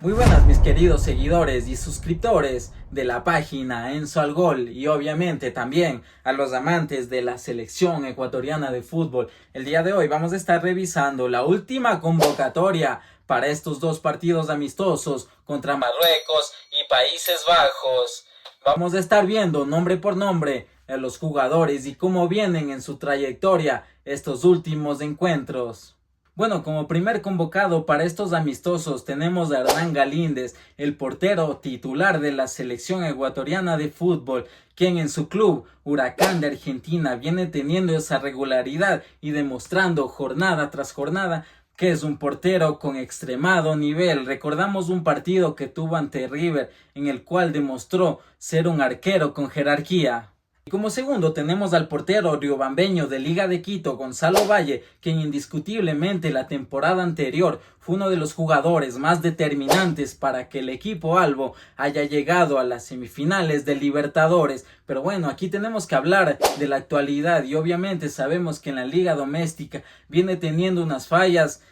Muy buenas mis queridos seguidores y suscriptores de la página Enzo al Gol y obviamente también a los amantes de la selección ecuatoriana de fútbol. El día de hoy vamos a estar revisando la última convocatoria para estos dos partidos amistosos contra Marruecos y Países Bajos. Vamos a estar viendo nombre por nombre a los jugadores y cómo vienen en su trayectoria estos últimos encuentros. Bueno, como primer convocado para estos amistosos tenemos a Hernán Galíndez, el portero titular de la selección ecuatoriana de fútbol, quien en su club Huracán de Argentina viene teniendo esa regularidad y demostrando jornada tras jornada que es un portero con extremado nivel. Recordamos un partido que tuvo ante River en el cual demostró ser un arquero con jerarquía. Como segundo tenemos al portero riobambeño de Liga de Quito, Gonzalo Valle, quien indiscutiblemente la temporada anterior fue uno de los jugadores más determinantes para que el equipo albo haya llegado a las semifinales de Libertadores. Pero bueno, aquí tenemos que hablar de la actualidad y obviamente sabemos que en la liga doméstica viene teniendo unas fallas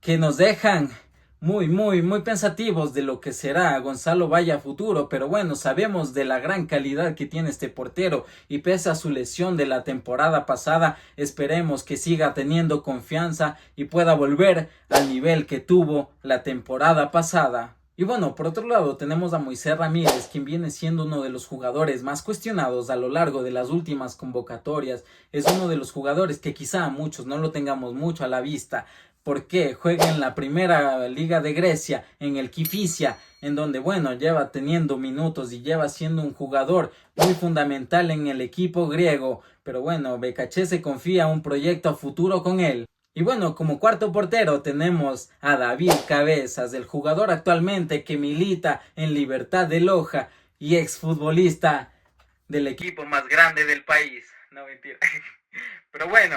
que nos dejan muy pensativos de lo que será Gonzalo Valle a futuro, pero bueno, sabemos de la gran calidad que tiene este portero y pese a su lesión de la temporada pasada, esperemos que siga teniendo confianza y pueda volver al nivel que tuvo la temporada pasada. Y bueno, por otro lado tenemos a Moisés Ramírez, quien viene siendo uno de los jugadores más cuestionados a lo largo de las últimas convocatorias. Es uno de los jugadores que quizá a muchos no lo tengamos mucho a la vista, porque juega en la primera liga de Grecia, en el Kifisia, en donde, bueno, lleva teniendo minutos y lleva siendo un jugador muy fundamental en el equipo griego. Pero bueno, Becachese confía un proyecto a futuro con él. Y bueno, como cuarto portero tenemos a David Cabezas, el jugador actualmente que milita en Libertad de Loja y exfutbolista del equipo más grande del país. No, mentira. Pero bueno,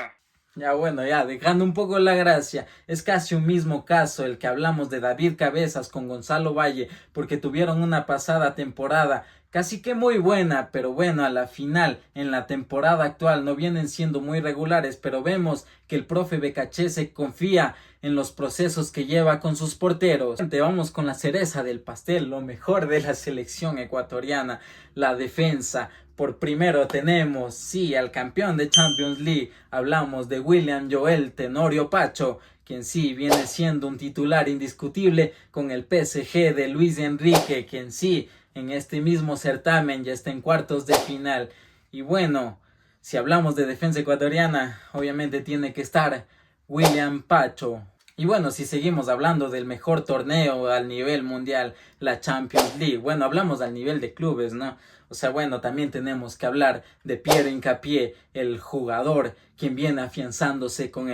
ya dejando un poco la gracia, es casi un mismo caso el que hablamos de David Cabezas con Gonzalo Valle, porque tuvieron una pasada temporada casi que muy buena, pero bueno, a la final, en la temporada actual, no vienen siendo muy regulares, pero vemos que el profe Becachese confía en los procesos que lleva con sus porteros. Vamos con la cereza del pastel, lo mejor de la selección ecuatoriana, la defensa. Por primero tenemos, sí, al campeón de Champions League, hablamos de William Joel Tenorio Pacho, quien sí viene siendo un titular indiscutible con el PSG de Luis Enrique, quien sí en este mismo certamen ya está en cuartos de final. Y bueno, si hablamos de defensa ecuatoriana, obviamente tiene que estar William Pacho. Y bueno, si seguimos hablando del mejor torneo al nivel mundial, la Champions League, bueno, hablamos al nivel de clubes, ¿no? O sea, bueno, también tenemos que hablar de Pierre Hincapié, el jugador quien viene afianzándose con con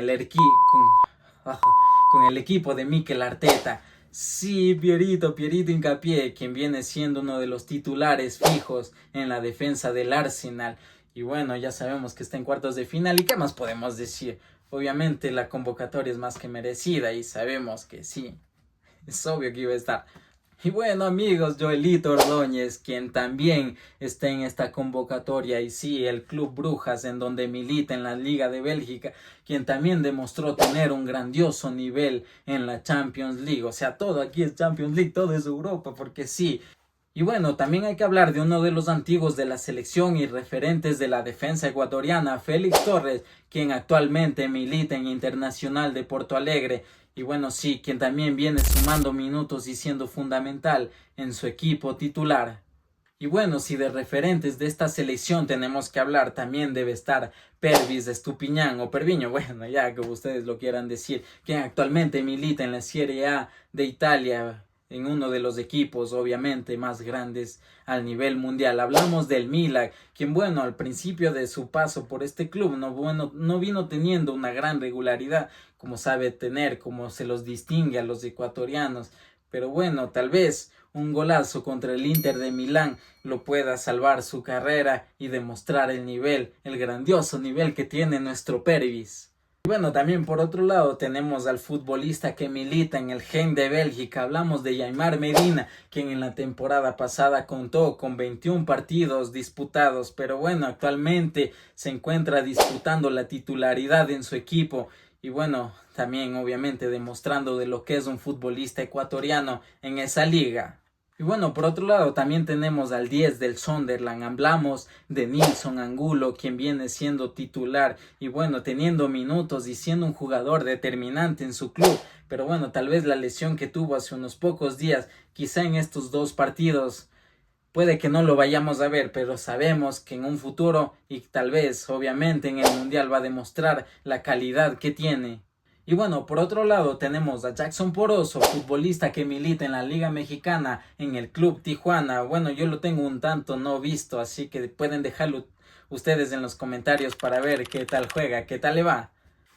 el equipo de Mikel Arteta. Sí, Pierito Hincapié, quien viene siendo uno de los titulares fijos en la defensa del Arsenal. Y bueno, ya sabemos que está en cuartos de final. ¿Y qué más podemos decir? Obviamente la convocatoria es más que merecida y sabemos que sí, es obvio que iba a estar. Y bueno amigos, Joelito Ordóñez, quien también está en esta convocatoria, y sí, el Club Brujas, en donde milita en la Liga de Bélgica, quien también demostró tener un grandioso nivel en la Champions League. O sea, todo aquí es Champions League, todo es Europa, porque sí. Y bueno, también hay que hablar de uno de los antiguos de la selección y referentes de la defensa ecuatoriana, Félix Torres, quien actualmente milita en Internacional de Porto Alegre. Y bueno, sí, quien también viene sumando minutos y siendo fundamental en su equipo titular. Y bueno, si de referentes de esta selección tenemos que hablar, también debe estar Pervis Estupiñán o Perviño, bueno, ya como ustedes lo quieran decir, quien actualmente milita en la Serie A de Italia, en uno de los equipos obviamente más grandes al nivel mundial. Hablamos del Milan, quien bueno, al principio de su paso por este club no vino teniendo una gran regularidad como sabe tener, como se los distingue a los ecuatorianos, pero bueno, tal vez un golazo contra el Inter de Milán lo pueda salvar su carrera y demostrar el grandioso nivel que tiene nuestro Pervis. Bueno, también por otro lado tenemos al futbolista que milita en el Genk de Bélgica. Hablamos de Yaimar Medina, quien en la temporada pasada contó con 21 partidos disputados, pero bueno, actualmente se encuentra disputando la titularidad en su equipo. y bueno, también obviamente demostrando de lo que es un futbolista ecuatoriano en esa liga. Y bueno, por otro lado también tenemos al 10 del Sunderland, hablamos de Nilson Angulo, quien viene siendo titular y bueno, teniendo minutos y siendo un jugador determinante en su club, pero bueno, tal vez la lesión que tuvo hace unos pocos días, quizá en estos dos partidos, puede que no lo vayamos a ver, pero sabemos que en un futuro y tal vez obviamente en el Mundial va a demostrar la calidad que tiene. Y bueno, por otro lado tenemos a Jackson Poroso, futbolista que milita en la Liga Mexicana en el Club Tijuana. Bueno, yo lo tengo un tanto no visto, así que pueden dejarlo ustedes en los comentarios para ver qué tal juega, qué tal le va.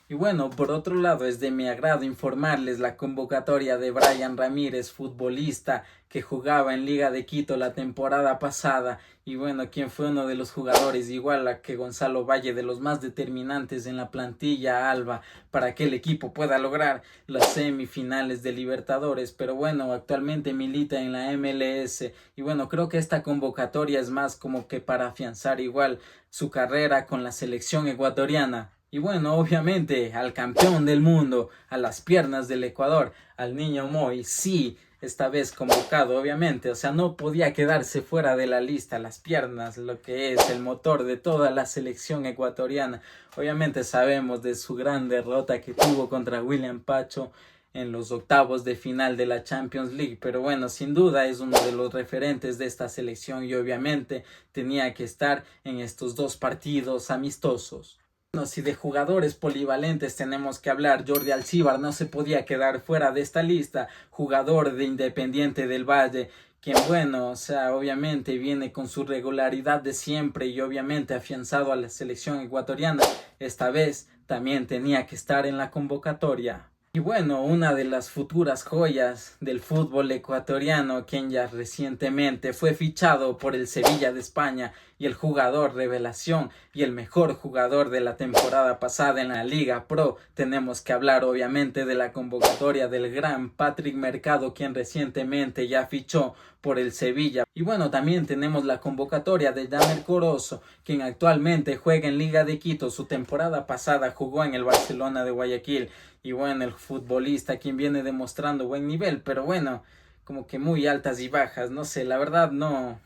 Y bueno, por otro lado, es de mi agrado informarles la convocatoria de Brian Ramírez, futbolista que jugaba en Liga de Quito la temporada pasada y bueno, quien fue uno de los jugadores igual a que Gonzalo Valle, de los más determinantes en la plantilla alba para que el equipo pueda lograr las semifinales de Libertadores, pero bueno, actualmente milita en la MLS y bueno, creo que esta convocatoria es más como que para afianzar igual su carrera con la selección ecuatoriana. Y bueno, obviamente al campeón del mundo, a las piernas del Ecuador, al niño Moy, sí, esta vez convocado, obviamente, o sea, no podía quedarse fuera de la lista, las piernas, lo que es el motor de toda la selección ecuatoriana. Obviamente sabemos de su gran derrota que tuvo contra William Pacho en los octavos de final de la Champions League, pero bueno, sin duda es uno de los referentes de esta selección y obviamente tenía que estar en estos dos partidos amistosos. Bueno, si de jugadores polivalentes tenemos que hablar, Jordi Alcibar no se podía quedar fuera de esta lista, jugador de Independiente del Valle, quien bueno, o sea, obviamente viene con su regularidad de siempre y obviamente afianzado a la selección ecuatoriana, esta vez también tenía que estar en la convocatoria. Y bueno, una de las futuras joyas del fútbol ecuatoriano, quien ya recientemente fue fichado por el Sevilla de España y el jugador revelación y el mejor jugador de la temporada pasada en la Liga Pro, tenemos que hablar obviamente de la convocatoria del gran Patrick Mercado, quien recientemente ya fichó por el Sevilla. Y bueno, también tenemos la convocatoria de Damer Corozo, quien actualmente juega en Liga de Quito. Su temporada pasada jugó en el Barcelona de Guayaquil. Y bueno, el futbolista quien viene demostrando buen nivel, pero bueno, como que muy altas y bajas, no sé, la verdad no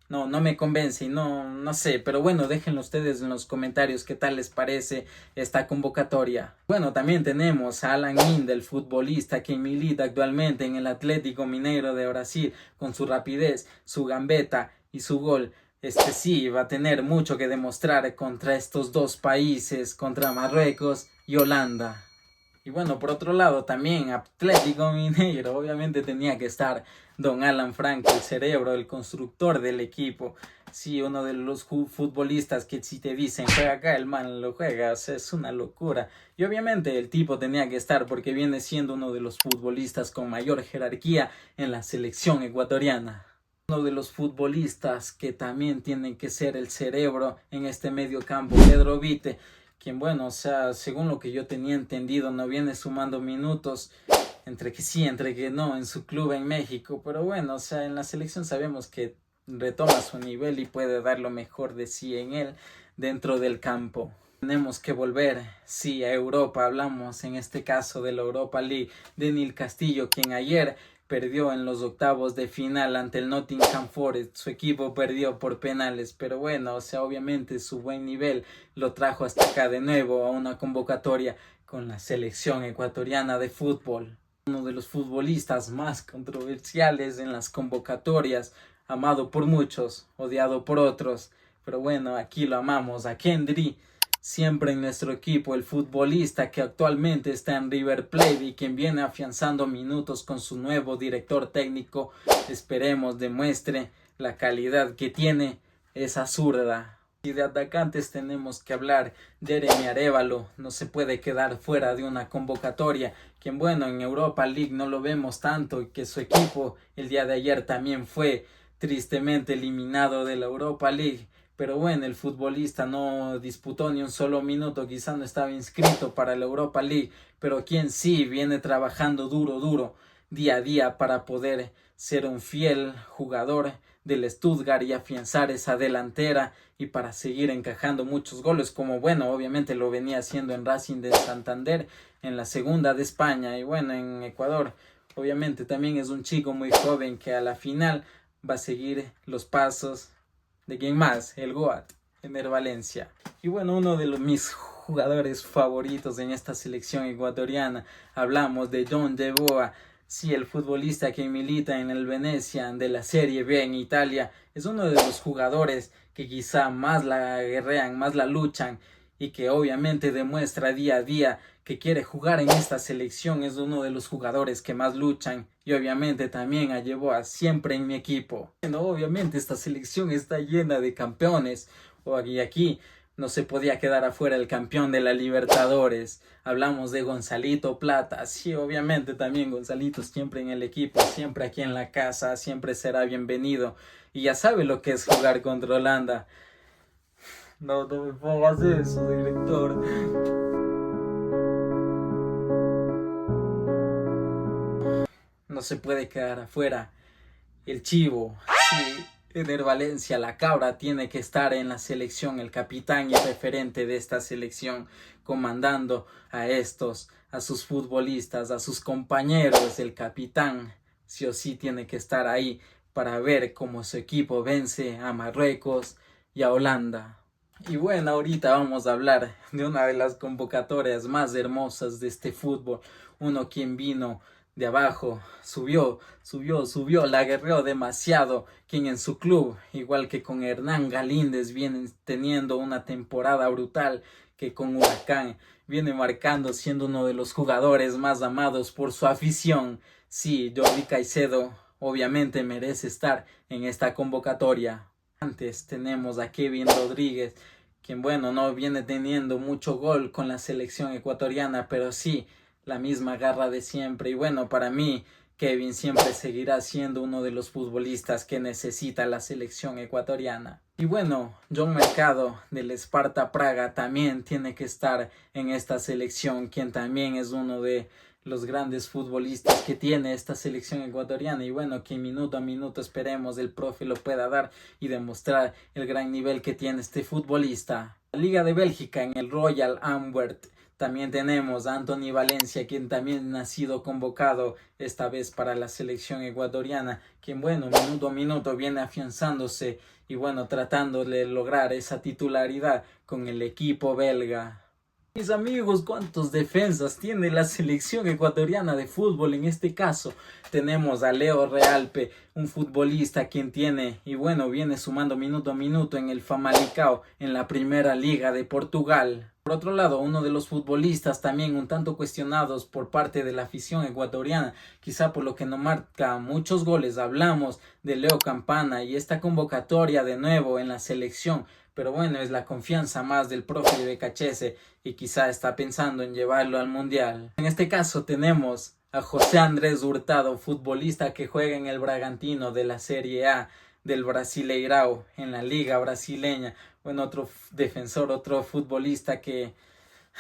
me convence y no sé, pero bueno, déjenlo ustedes en los comentarios qué tal les parece esta convocatoria. Bueno, también tenemos a Alan Inde, el futbolista quien milita actualmente en el Atlético Mineiro de Brasil, con su rapidez, su gambeta y su gol. Sí va a tener mucho que demostrar contra estos dos países, contra Marruecos y Holanda. Y bueno, por otro lado, también Atlético Mineiro, obviamente tenía que estar don Alan Franco, el cerebro, el constructor del equipo. Sí, uno de los futbolistas que si te dicen juega acá, el man lo juega, o sea, es una locura. Y obviamente el tipo tenía que estar porque viene siendo uno de los futbolistas con mayor jerarquía en la selección ecuatoriana. Uno de los futbolistas que también tienen que ser el cerebro en este medio campo, Pedro Vite, quien bueno, o sea, según lo que yo tenía entendido, no viene sumando minutos, entre que sí, entre que no, en su club en México, pero bueno, o sea, en la selección sabemos que retoma su nivel y puede dar lo mejor de sí en él dentro del campo. Tenemos que volver, sí, a Europa, hablamos en este caso de la Europa League, de Nil Castillo, quien ayer perdió en los octavos de final ante el Nottingham Forest. Su equipo perdió por penales, pero bueno, o sea, obviamente su buen nivel lo trajo hasta acá de nuevo a una convocatoria con la selección ecuatoriana de fútbol. Uno de los futbolistas más controversiales en las convocatorias, amado por muchos, odiado por otros, pero bueno, aquí lo amamos, a Kendry. Siempre en nuestro equipo, el futbolista que actualmente está en River Plate y quien viene afianzando minutos con su nuevo director técnico, esperemos demuestre la calidad que tiene esa zurda. Y de atacantes tenemos que hablar de Jeremy Arévalo, no se puede quedar fuera de una convocatoria, quien bueno, en Europa League no lo vemos tanto y que su equipo el día de ayer también fue tristemente eliminado de la Europa League. Pero bueno, el futbolista no disputó ni un solo minuto, quizá no estaba inscrito para la Europa League, pero quien sí viene trabajando duro, día a día para poder ser un fiel jugador del Stuttgart y afianzar esa delantera y para seguir encajando muchos goles, como bueno, obviamente lo venía haciendo en Racing de Santander, en la segunda de España y bueno, en Ecuador. Obviamente también es un chico muy joven que a la final va a seguir los pasos de quién más, el Goat, Ener Valencia. Y bueno, uno de mis jugadores favoritos en esta selección ecuatoriana, hablamos de John de Boa. Sí, el futbolista que milita en el Venezia de la Serie B en Italia es uno de los jugadores que quizá más la guerrean, más la luchan y que obviamente demuestra día a día que quiere jugar en esta selección. Es uno de los jugadores que más luchan y obviamente también a Yeboah siempre en mi equipo. Bueno, obviamente esta selección está llena de campeones y aquí no se podía quedar afuera el campeón de la Libertadores. Hablamos de Gonzalito Plata. Sí, obviamente también Gonzalito siempre en el equipo, siempre aquí en la casa, siempre será bienvenido. Y ya sabe lo que es jugar contra Holanda. No me pongas eso, director. No se puede quedar afuera el chivo. Sí, Ener Valencia, la cabra, tiene que estar en la selección, el capitán y referente de esta selección, comandando a sus futbolistas, a sus compañeros. El capitán sí o sí tiene que estar ahí para ver cómo su equipo vence a Marruecos y a Holanda. Y bueno, ahorita vamos a hablar de una de las convocatorias más hermosas de este fútbol. Uno quien vino de abajo, subió, la guerreó demasiado, quien en su club, igual que con Hernán Galíndez, viene teniendo una temporada brutal, que con Huracán viene marcando, siendo uno de los jugadores más amados por su afición. Sí, Jordi Caicedo obviamente merece estar en esta convocatoria. Antes tenemos a Kevin Rodríguez, quien bueno, no viene teniendo mucho gol con la selección ecuatoriana, pero sí, la misma garra de siempre. Y bueno, para mí, Kevin siempre seguirá siendo uno de los futbolistas que necesita la selección ecuatoriana. Y bueno, John Mercado del Sparta Praga también tiene que estar en esta selección, quien también es uno de los grandes futbolistas que tiene esta selección ecuatoriana. Y bueno, que minuto a minuto esperemos el profe lo pueda dar y demostrar el gran nivel que tiene este futbolista. La Liga de Bélgica, en el Royal Antwerp, también tenemos a Anthony Valencia, quien también ha sido convocado esta vez para la selección ecuatoriana, quien bueno, minuto a minuto viene afianzándose y bueno, tratando de lograr esa titularidad con el equipo belga. Mis amigos, ¿cuántos defensas tiene la selección ecuatoriana de fútbol? En este caso tenemos a Leo Realpe, un futbolista quien tiene y bueno, viene sumando minuto a minuto en el Famalicão, en la primera liga de Portugal. Por otro lado, uno de los futbolistas también un tanto cuestionados por parte de la afición ecuatoriana, quizá por lo que no marca muchos goles, hablamos de Leo Campana y esta convocatoria de nuevo en la selección. Pero bueno, es la confianza más del profe de Becachese y quizá está pensando en llevarlo al mundial. En este caso tenemos a José Andrés Hurtado, futbolista que juega en el Bragantino de la Serie A del Brasileirão en la liga brasileña. Bueno, otro defensor, otro futbolista que...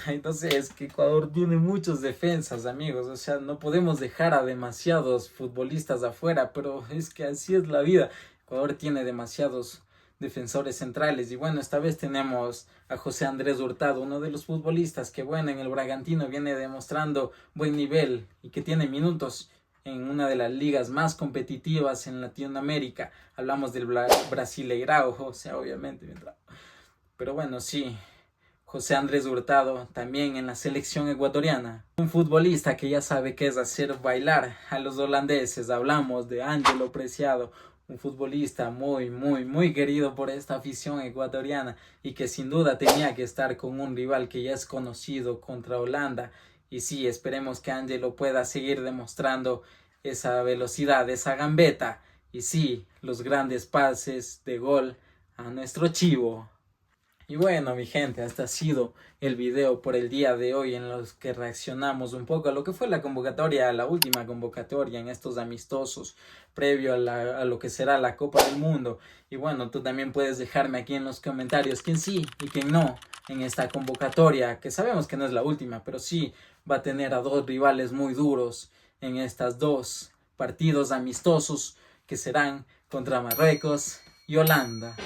Entonces es que Ecuador tiene muchos defensas, amigos. O sea, no podemos dejar a demasiados futbolistas afuera, pero es que así es la vida. Ecuador tiene demasiados defensores centrales y bueno, esta vez tenemos a José Andrés Hurtado, uno de los futbolistas que bueno, en el Bragantino viene demostrando buen nivel y que tiene minutos en una de las ligas más competitivas en Latinoamérica. Hablamos del Brasileirão, o sea, obviamente, pero bueno, sí, José Andrés Hurtado también en la selección ecuatoriana. Un futbolista que ya sabe qué es hacer bailar a los holandeses. Hablamos de Ángelo Preciado, un futbolista muy querido por esta afición ecuatoriana y que sin duda tenía que estar con un rival que ya es conocido contra Holanda. Y sí, esperemos que Ángelo pueda seguir demostrando esa velocidad, esa gambeta y sí, los grandes pases de gol a nuestro chivo. Y bueno, mi gente, este ha sido el video por el día de hoy en los que reaccionamos un poco a lo que fue la convocatoria, la última convocatoria en estos amistosos previo a lo que será la Copa del Mundo. Y bueno, tú también puedes dejarme aquí en los comentarios quién sí y quién no en esta convocatoria, que sabemos que no es la última, pero sí va a tener a dos rivales muy duros en estas dos partidos amistosos que serán contra Marruecos y Holanda.